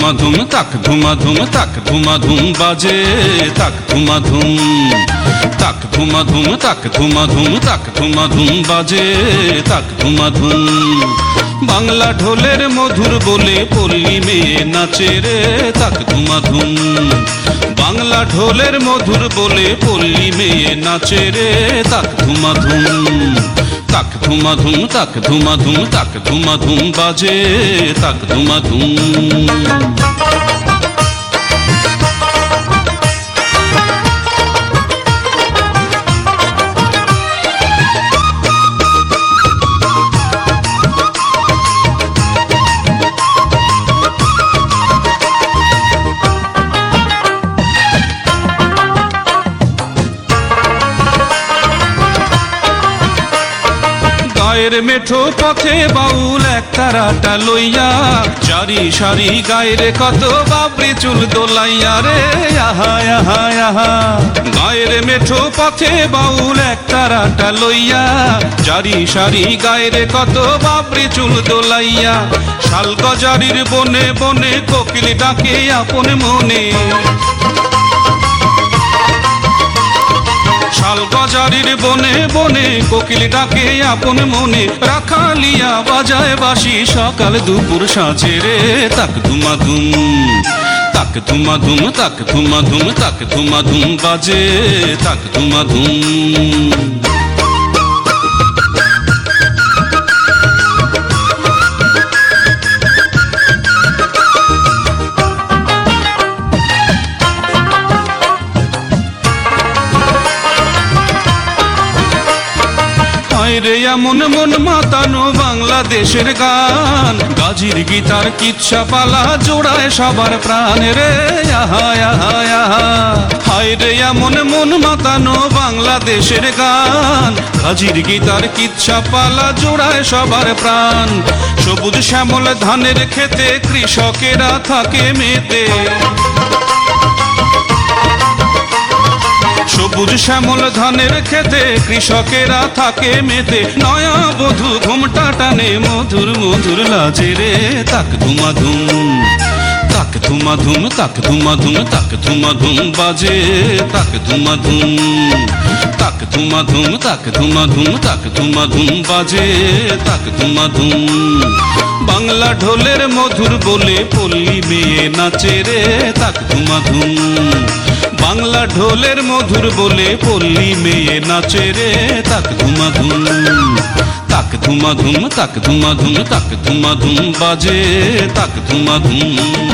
ধুমাধুম তাক ধুমাধুম তাক ধুমাধুম বাজে তাক ধুমাধুম তাক ধুমাধুম তাক ধুমাধুম তাক ধুমাধুম বাজে তাক ধুমাধুম বাংলা ঢোলের মধুর বলে পল্লী মেয়ে নাচে রে তাক ধুমাধুম বাংলা ঢোলের মধুর বলে পল্লী মেয়ে নাচে রে তাক ধুমাধুম তাক ধুমাধুম তাক ধুমাধুম তাক ধুমাধুম বাজে তাক ধুমাধুম গায়ের মেঠো পথে বাউল এক তারাটা লইয়া চারি সারি গায়ের কত বাবরি চুল দোলাইয়া রে আহা আহা আহা গায়ের মেঠো পথে বাউল এক তারাটা লইয়া চারি সারি গায়ের কত বাবরি চুল দোলাইয়া শাল গজারির বনে বনে কোকিল ডাকে আপন মনে শাল গজারির বনে বনে কোকিল ডাকে আপন মনে রাখালিয়া বাজায় বাঁশি সকাল দুপুর সাঁঝে রে তাক ধুমাধুম তাক ধুমাধুম তাক ধুমাধুম তাক ধুমাধুম বাজে তাক ধুমাধুম রে এমন মন মাতানো বাংলাদেশের গান গাজীর গীতার কিচ্ছা পালা জোড়ায় সবার প্রাণ রে আহা আহা আহা হায় রে এমন মন মাতানো বাংলাদেশের গান গাজীর গীতার কিচ্ছা পালা জোড়ায় সবার প্রাণ সবুজ শ্যামল ধানের খেতে কৃষকেরা থাকে মেতে সবুজ শ্যামল ধানের খেতে কৃষকেরা থাকে মেতে নয়া বধূ ঘুমটা টানে মধুর মধুর লাজে রে তাক ধুমাধুম তাক ধুমাধুম তাক ধুমাধুম তাক ধুমাধুম বাজে তাক ধুমাধুম তাক ধুমাধুম তাক ধুমাধুম তাক ধুমাধুম বাজে তাক ধুমাধুম বাংলা ঢোলের মধুর বলে পল্লী মেয়ে নাচে রে তাক ধুমাধুম বাংলা ঢোলের মধুর বলে পল্লী মেয়ে নাচে রে তাক ধুমাধুম তাক ধুমাধুম তাক ধুমাধুম তাক ধুমাধুম বাজে তাক ধুমাধুম